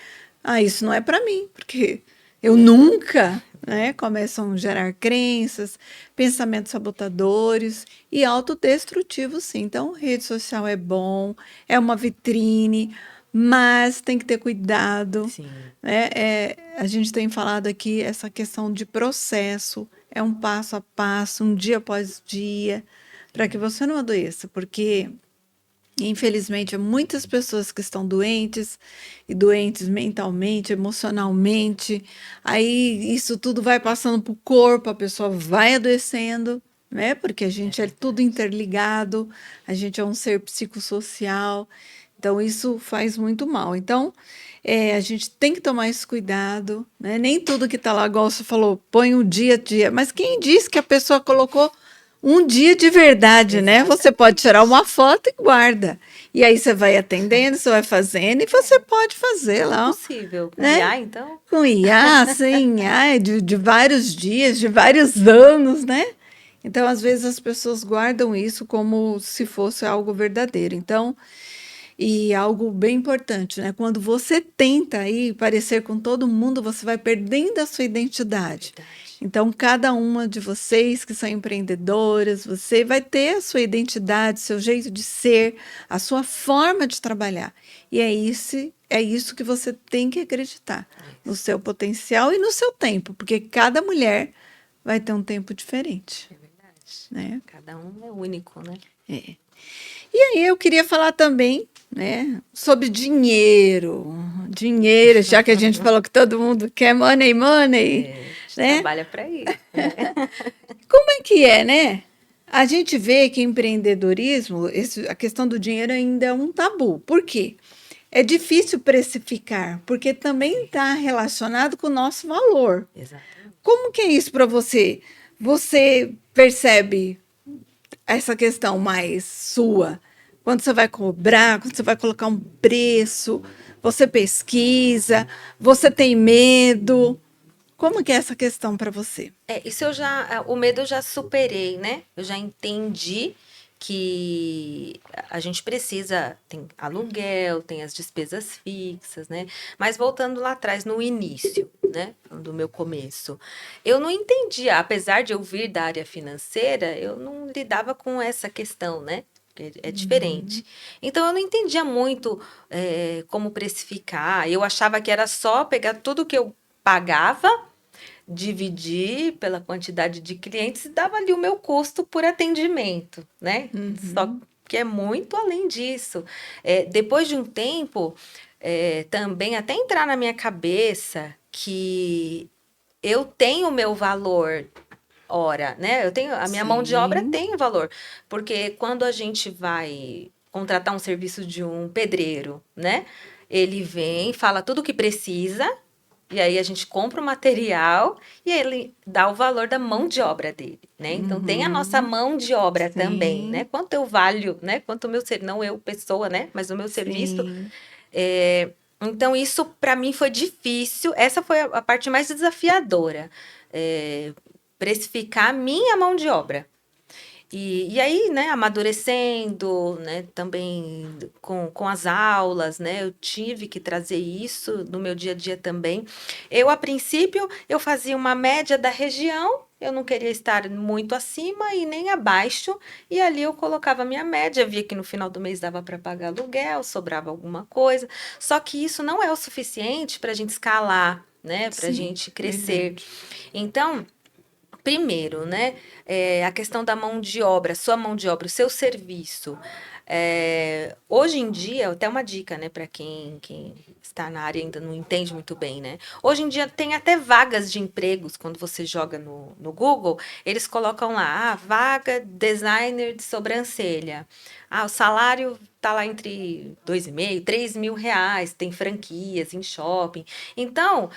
Ah, isso não é para mim, porque eu nunca, né? Começam a gerar crenças, pensamentos sabotadores e autodestrutivos, sim. Então, rede social é bom, é uma vitrine, mas tem que ter cuidado, Sim. né? A gente tem falado aqui essa questão de processo, é um passo a passo, um dia após dia, para que você não adoeça, porque infelizmente, há muitas pessoas que estão doentes, e doentes mentalmente, emocionalmente. Aí isso tudo vai passando para o corpo, a pessoa vai adoecendo, né? Porque a gente é tudo interligado, a gente é um ser psicossocial, então isso faz muito mal. Então, a gente tem que tomar esse cuidado, né? Nem tudo que está lá, igual você falou, põe um dia a dia. Mas quem disse que a pessoa colocou um dia de verdade, né? Você pode tirar uma Exatamente. foto e guarda. E aí você vai atendendo, você vai fazendo, e você pode fazer Tudo lá, possível. Com né? IA, então? Com IA, sem IA, de vários dias, de vários anos, né? Então, às vezes, as pessoas guardam isso como se fosse algo verdadeiro. Então, e algo bem importante, né? Quando você tenta aí parecer com todo mundo, você vai perdendo a sua identidade. Verdade. Então, cada uma de vocês que são empreendedoras, você vai ter a sua identidade, seu jeito de ser, a sua forma de trabalhar. E é isso que você tem que acreditar, no Isso. seu potencial e no seu tempo, porque cada mulher vai ter um tempo diferente, É verdade. né? Cada um é único, né? É. E aí eu queria falar também, né, sobre dinheiro. Dinheiro, já que a gente falou que todo mundo quer money, money, A gente né? trabalha para isso, né? Como é que é, né? A gente vê que empreendedorismo, a questão do dinheiro ainda é um tabu. Por quê? É difícil precificar, porque também está relacionado com o nosso valor. Exatamente. Como que é isso para você? Você percebe essa questão mais sua? Quando você vai cobrar, quando você vai colocar um preço, você pesquisa, você tem medo? Como que é essa questão para você? Isso o medo eu já superei, né? Eu já entendi que a gente precisa, tem aluguel, tem as despesas fixas, né? Mas voltando lá atrás, no início, né? Do meu começo, eu não entendia, apesar de eu vir da área financeira, eu não lidava com essa questão, né? Porque é diferente. Então eu não entendia muito como precificar. Eu achava que era só pegar tudo que eu pagava, dividir pela quantidade de clientes e dava ali o meu custo por atendimento, né? Só Uhum. que é muito além disso. Depois de um tempo, também até entrar na minha cabeça que eu tenho o meu valor hora, né? Eu tenho a minha mão de obra Sim, tem valor, porque quando a gente vai contratar um serviço de um pedreiro, né? Ele vem, fala tudo o que precisa, e aí a gente compra o material e ele dá o valor da mão de obra dele, né? Então tem a nossa uhum, mão de obra também, né? sim, Quanto eu valho, né? Quanto o meu ser, não eu pessoa, né? Mas o meu serviço. sim, é, Então isso para mim foi difícil. Essa foi a parte mais desafiadora, é, precificar a minha mão de obra. E aí, né, amadurecendo, né, também com as aulas, né, eu tive que trazer isso no meu dia a dia também. A princípio, eu fazia uma média da região, eu não queria estar muito acima e nem abaixo, e ali eu colocava a minha média, via que no final do mês dava para pagar aluguel, sobrava alguma coisa. Só que isso não é o suficiente para a gente escalar, né, para a sim, gente crescer. verdade. Então, primeiro, né, a questão da mão de obra, sua mão de obra, o seu serviço. Hoje em dia, até uma dica, né, para quem está na área e ainda não entende muito bem, né? Hoje em dia tem até vagas de empregos, quando você joga no Google, eles colocam lá, vaga designer de sobrancelha. O salário tá lá entre 2.500, 3.000 reais, tem franquias em shopping. Então,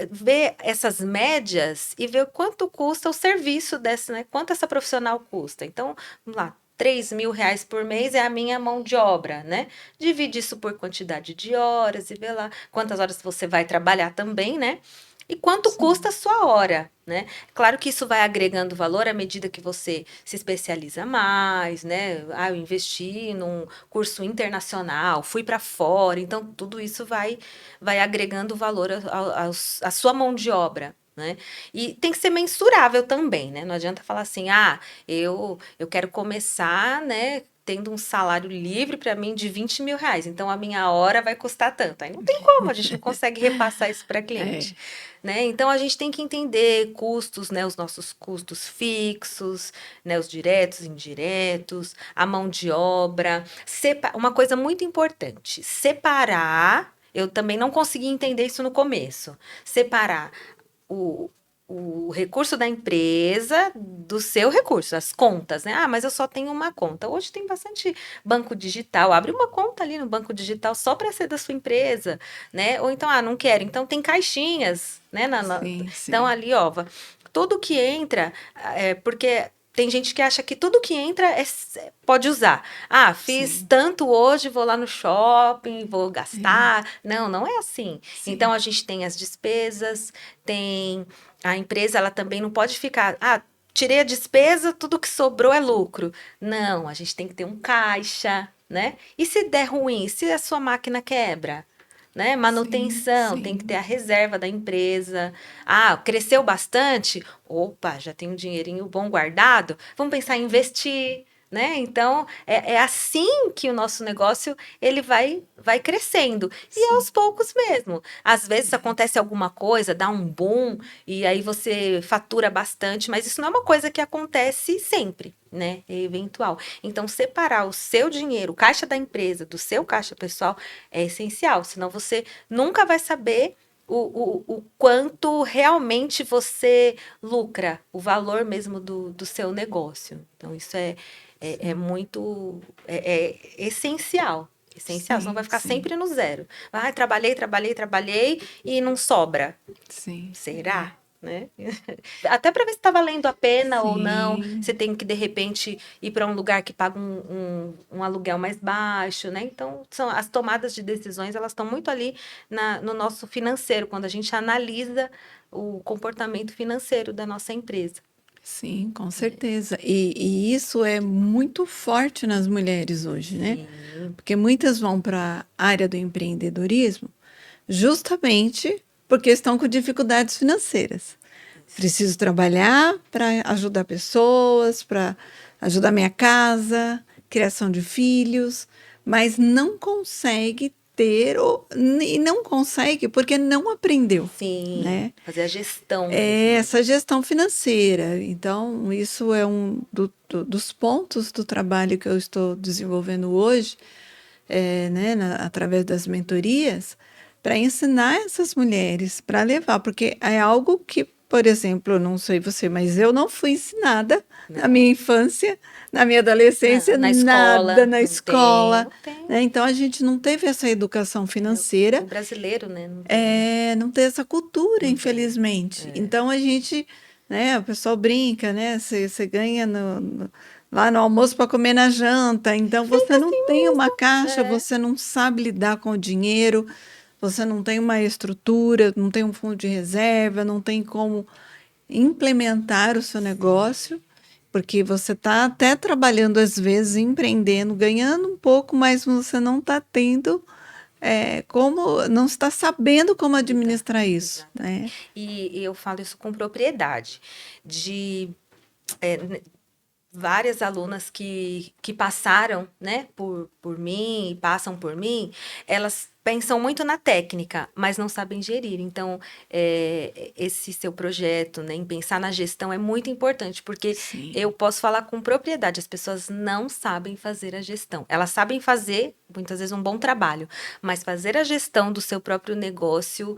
ver essas médias e ver quanto custa o serviço dessa, né? Quanto essa profissional custa. Então, vamos lá. 3.000 reais por mês é a minha mão de obra, né? Divide isso por quantidade de horas e vê lá quantas horas você vai trabalhar também, né? E quanto custa a Sim, sua hora, né? Claro que isso vai agregando valor à medida que você se especializa mais, né? Eu investi num curso internacional, fui para fora, então tudo isso vai agregando valor à sua mão de obra. Né? E tem que ser mensurável também, né? Não adianta falar assim, eu quero começar, né? Tendo um salário livre para mim de 20.000 reais, então a minha hora vai custar tanto. Aí não tem como, a gente não consegue repassar isso para cliente, é, né? Então a gente tem que entender custos, né? Os nossos custos fixos, né? Os diretos, indiretos, a mão de obra. Uma coisa muito importante, separar. Eu também não consegui entender isso no começo. Separar o, o recurso da empresa do seu recurso, as contas, né? Mas eu só tenho uma conta. Hoje tem bastante banco digital. Abre uma conta ali no banco digital só para ser da sua empresa, né? Ou então, não quero. Então tem caixinhas, né? sim, Então sim, ali, ó, tudo que entra, porque tem gente que acha que tudo que entra pode usar. Fiz sim, tanto hoje, vou lá no shopping, vou é, gastar. Não, não é assim. sim, Então a gente tem as despesas, tem a empresa, ela também não pode ficar, tirei a despesa, tudo que sobrou é lucro. Não, a gente tem que ter um caixa, né? E se der ruim, se a sua máquina quebra? Né? sim, Manutenção, tem que ter sim, a reserva da empresa. Cresceu bastante? Opa, já tem um dinheirinho bom guardado? Vamos pensar em investir, né? Então, é assim que o nosso negócio ele vai crescendo. E sim, aos poucos mesmo. Às vezes acontece alguma coisa, dá um boom, e aí você fatura bastante, mas isso não é uma coisa que acontece sempre, né? É eventual. Então, separar o seu dinheiro, o caixa da empresa, do seu caixa pessoal, é essencial. Senão você nunca vai saber o quanto realmente você lucra, o valor mesmo do seu negócio. Então, isso é sim, muito essencial. Essencial, senão vai sim, ficar sim, sempre no zero. Trabalhei, trabalhei, trabalhei e não sobra. sim, Será? né? Até para ver se está valendo a pena ou não. Sim. Você tem que, de repente, ir para um lugar que paga um aluguel mais baixo, né? Então, são as tomadas de decisões, elas estão muito ali no nosso financeiro, quando a gente analisa o comportamento financeiro da nossa empresa. Sim, com certeza. E isso é muito forte nas mulheres hoje, né? Sim, Porque muitas vão para a área do empreendedorismo justamente porque estão com dificuldades financeiras. Preciso trabalhar para ajudar pessoas, para ajudar minha casa, criação de filhos, mas não consegue ter, e não consegue porque não aprendeu, sim, né? fazer a gestão É mesmo. essa gestão financeira. Então, isso é um dos pontos do trabalho que eu estou desenvolvendo hoje, né, através das mentorias, para ensinar essas mulheres, para levar, porque é algo que, por exemplo, eu não sei você, mas eu não fui ensinada na Não, minha infância, na minha não, adolescência, na nada escola, na não tem, escola, não tem. né? Então, a gente não teve essa educação financeira, O brasileiro, né, não tem, não tem essa cultura, não tem. infelizmente. É, Então a gente, né, o pessoal brinca, né? Você ganha lá no almoço para comer na janta. Então fica você não assim tem uma mesmo. caixa, É. você não sabe lidar com o dinheiro, você não tem uma estrutura, não tem um fundo de reserva, não tem como implementar o seu Sim, negócio. Porque você está até trabalhando, às vezes, empreendendo, ganhando um pouco, mas você não está tendo como não está sabendo como lidar. administrar isso, Exatamente. né? E eu falo isso com propriedade, de é, várias alunas que passaram, né, por mim e passam por mim, elas pensam muito na técnica, mas não sabem gerir. Então, esse seu projeto, né, em pensar na gestão é muito importante, porque eu Sim, posso falar com propriedade, as pessoas não sabem fazer a gestão. Elas sabem fazer, muitas vezes, um bom trabalho, mas fazer a gestão do seu próprio negócio,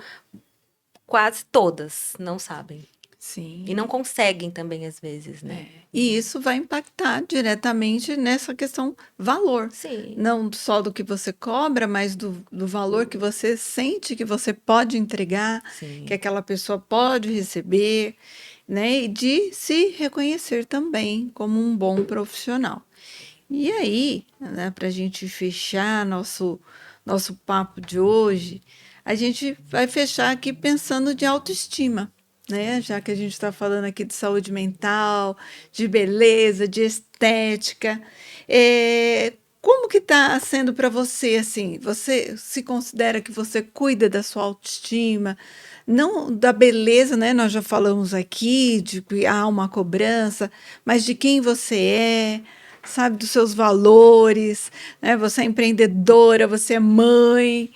quase todas não sabem. E sim. não conseguem também, às vezes, né? E isso vai impactar diretamente nessa questão valor. Sim. Não só do que você cobra, mas do valor que você sente que você pode entregar, que Sim, aquela pessoa pode receber, né? E de se reconhecer também como um bom profissional. E aí, né, para a gente fechar nosso papo de hoje, a gente vai fechar aqui pensando de autoestima, né? Já que a gente está falando aqui de saúde mental, de beleza, de estética. Como que está sendo para você, assim? Você se considera que você cuida da sua autoestima? Não da beleza, né? Nós já falamos aqui de que há uma cobrança, mas de quem você é, sabe, dos seus valores, né? Você é empreendedora, você é mãe.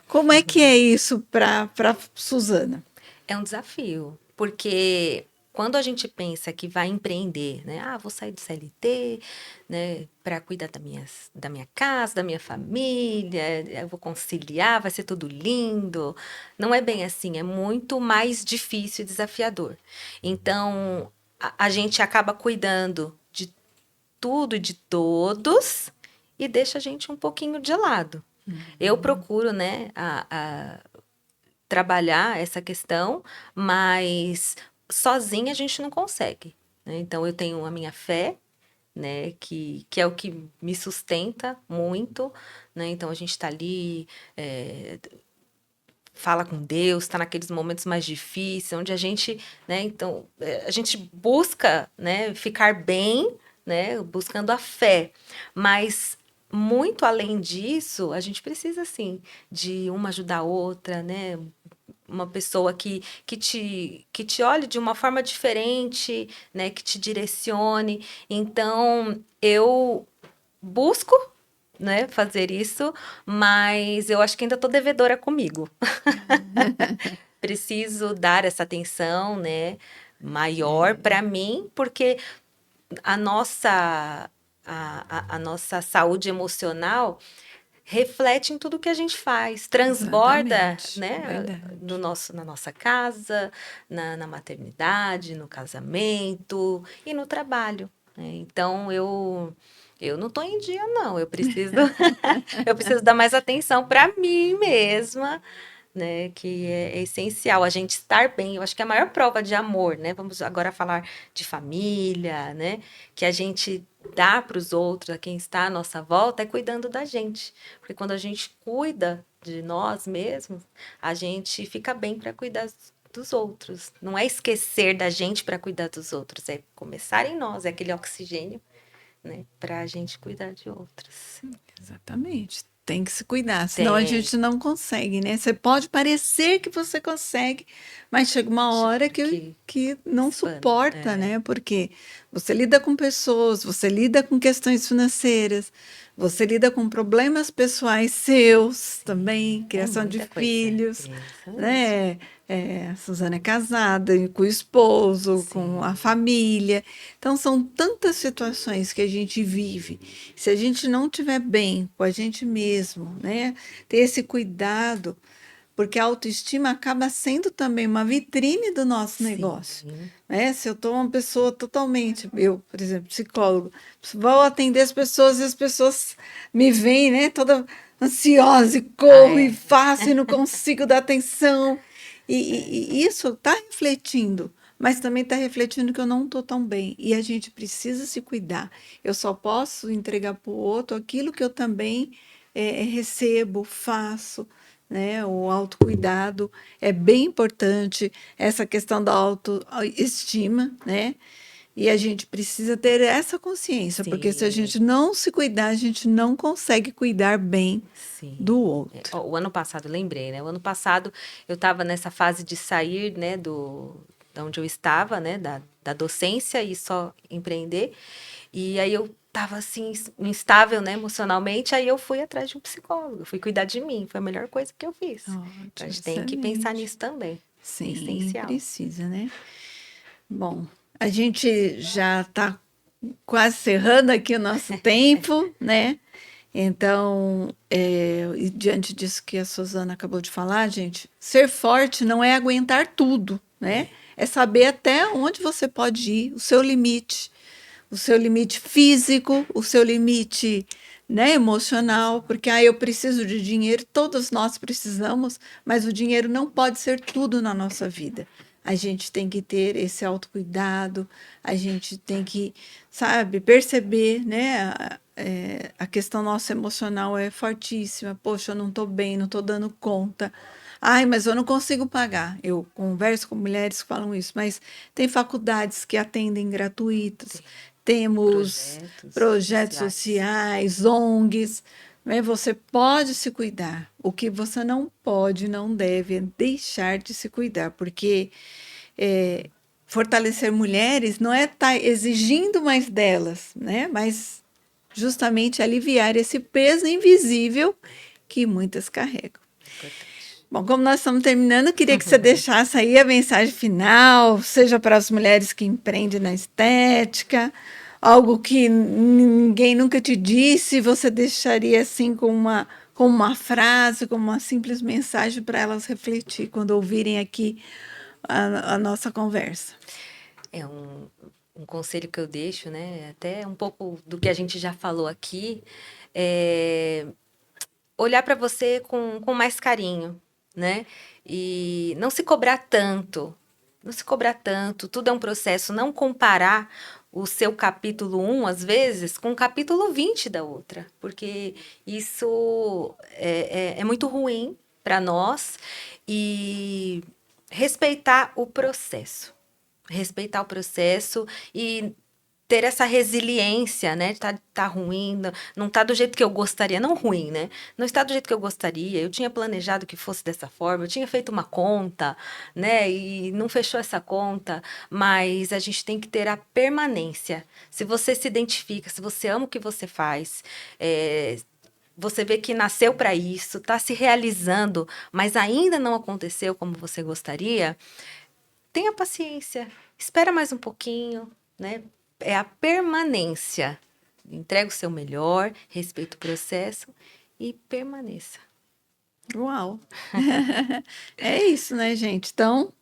Como é que é isso para Suzana? é um desafio, porque quando a gente pensa que vai empreender, né? Ah, vou sair do CLT, né, para cuidar da minha casa, da minha família, eu vou conciliar, vai ser tudo lindo. Não é bem assim, é muito mais difícil e desafiador. Então, a gente acaba cuidando de tudo e de todos e deixa a gente um pouquinho de lado. Eu procuro, né, trabalhar essa questão, mas sozinha a gente não consegue, né? Então eu tenho a minha fé, né, que é o que me sustenta muito, né? Então a gente está ali, fala com Deus, está naqueles momentos mais difíceis, onde a gente, né, então a gente busca, né, ficar bem, né, buscando a fé, mas muito além disso, a gente precisa, assim, de uma ajudar a outra, né? Uma pessoa que te olhe de uma forma diferente, né? Que te direcione. Então, eu busco, né, fazer isso, mas eu acho que ainda estou devedora comigo. Preciso dar essa atenção, né, maior para mim, porque a nossa, a nossa saúde emocional reflete em tudo que a gente faz, transborda, Exatamente, né, no verdade. na nossa casa, na maternidade, no casamento e no trabalho, né? Então eu não estou em dia, não. Eu preciso eu preciso dar mais atenção para mim mesma, né? Que é essencial a gente estar bem. Eu acho que a maior prova de amor, né? Vamos agora falar de família, né? Que a gente dá para os outros, a quem está à nossa volta, é cuidando da gente. Porque quando a gente cuida de nós mesmos, a gente fica bem para cuidar dos outros. Não é esquecer da gente para cuidar dos outros, é começar em nós, é aquele oxigênio, né? Para a gente cuidar de outros. Exatamente. Tem que se cuidar, senão a Tem gente não consegue, né? Você pode parecer que você consegue, mas chega uma hora que que não espana. suporta, né? Porque você lida com pessoas, você lida com questões financeiras, você lida com problemas pessoais seus também, É criação de muita coisa. filhos, Isso mesmo. né? A Suzana é casada com o esposo, com a Sim, família. Então, são tantas situações que a gente vive. Se a gente não estiver bem com a gente mesmo, né? Ter esse cuidado, porque a autoestima acaba sendo também uma vitrine do nosso negócio. sim, Né? Se eu estou uma pessoa totalmente, eu, por exemplo, psicólogo, vou atender as pessoas e as pessoas me veem, né, toda ansiosa e ah, corro e é. faço e não consigo dar atenção. E isso está refletindo, mas também está refletindo que eu não estou tão bem. E a gente precisa se cuidar. Eu só posso entregar para o outro aquilo que eu também recebo, faço, né? O autocuidado é bem importante, essa questão da autoestima, né? E a gente precisa ter essa consciência, porque se a Sim, gente não se cuidar, a gente não consegue cuidar bem sim. do É, outro. ó, o ano passado, lembrei, né? O ano passado eu estava nessa fase de sair, né, da onde eu estava, né, da docência e só empreender. E aí eu estava assim, instável, né, emocionalmente. Aí eu fui atrás de um psicólogo, eu fui cuidar de mim. Foi a melhor coisa que eu fiz. Então a Ótimo, gente tem que pensar excelente. nisso também. É Sim, essencial. precisa, né? Bom, a gente já está quase cerrando aqui o nosso tempo, né? Então, e diante disso que a Suzana acabou de falar, gente, ser forte não é aguentar tudo, né? É, É saber até onde você pode ir, o seu limite físico, o seu limite, né, emocional, porque eu preciso de dinheiro, todos nós precisamos, mas o dinheiro não pode ser tudo na nossa vida. A gente tem que ter esse autocuidado, a gente tem que, sabe, perceber, né? A questão nossa emocional é fortíssima. Poxa, eu não estou bem, não estou dando conta. Ai, mas eu não consigo pagar. Eu converso com mulheres que falam isso, mas tem faculdades que atendem gratuitas, tem temos projetos projetos sociais. sociais, ONGs, né? Você pode se cuidar. O que você não pode, não deve é deixar de se cuidar, porque é, fortalecer mulheres não é estar exigindo mais delas, né? Mas justamente aliviar esse peso invisível que muitas carregam. Importante. Bom, como nós estamos terminando, eu queria que você deixasse aí a mensagem final, seja para as mulheres que empreendem na estética, algo que ninguém nunca te disse, você deixaria assim com uma frase, com uma simples mensagem para elas refletir quando ouvirem aqui a nossa conversa. É um conselho que eu deixo, né? Até um pouco do que a gente já falou aqui, é olhar para você com mais carinho, né? E não se cobrar tanto. Não se cobrar tanto, tudo é um processo. Não comparar o seu capítulo 1, às vezes, com o capítulo 20 da outra, porque isso é muito ruim para nós e respeitar o processo. Respeitar o processo e ter essa resiliência, né? Tá ruim, não tá do jeito que eu gostaria, não ruim, né? Não está do jeito que eu gostaria. Eu tinha planejado que fosse dessa forma, eu tinha feito uma conta, né? E não fechou essa conta, mas a gente tem que ter a permanência. Se você se identifica, se você ama o que você faz, você vê que nasceu para isso, está se realizando, mas ainda não aconteceu como você gostaria, tenha paciência, espera mais um pouquinho, né? É a permanência. Entrega o seu melhor, respeita o processo e permaneça. Uau! É isso, né, gente? Então,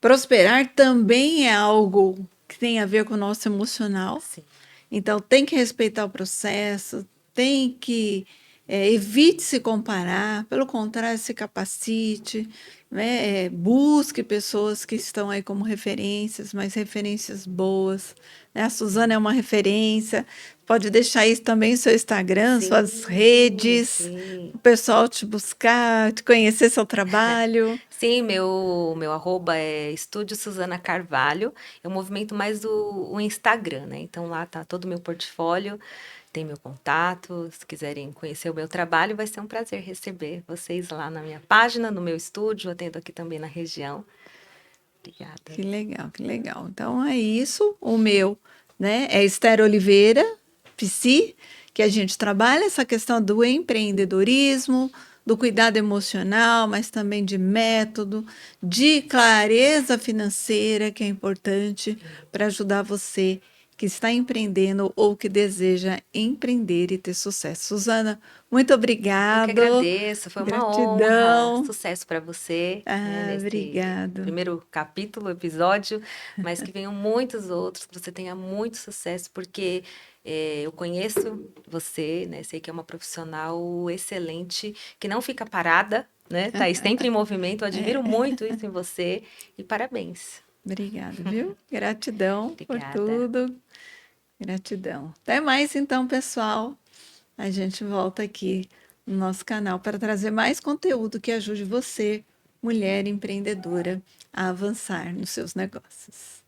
prosperar também é algo que tem a ver com o nosso emocional. Sim, Então, tem que respeitar o processo, tem que evite se comparar, pelo contrário, se capacite, né? Busque pessoas que estão aí como referências, mas referências boas, né? A Suzana é uma referência, pode deixar isso também no seu Instagram, suas Sim, redes, o sim. pessoal te buscar, te conhecer seu trabalho. Sim, meu arroba é Estúdio Suzana Carvalho. Eu movimento mais o Instagram, né? Então lá tá todo o meu portfólio, tem meu contato. Se quiserem conhecer o meu trabalho, vai ser um prazer receber vocês lá na minha página, no meu estúdio, atendo aqui também na região. Obrigada. Que legal, que legal. Então é isso. O meu, né, é Esther Oliveira, Psi, que a gente trabalha essa questão do empreendedorismo, do cuidado emocional, mas também de método, de clareza financeira, que é importante para ajudar você que está empreendendo ou que deseja empreender e ter sucesso. Suzana, muito Eu que obrigado. agradeço, foi uma honra. Gratidão. Sucesso para você, né, Ah, nesse obrigado. primeiro capítulo, episódio, mas que venham muitos outros, que você tenha muito sucesso, porque eu conheço você, né? Sei que é uma profissional excelente, que não fica parada, né? Tá aí sempre em movimento. Eu admiro É. muito isso em você e parabéns. Obrigada, viu? Gratidão por Obrigada. tudo. Gratidão. Até mais, então, pessoal. A gente volta aqui no nosso canal para trazer mais conteúdo que ajude você, mulher empreendedora, a avançar nos seus negócios.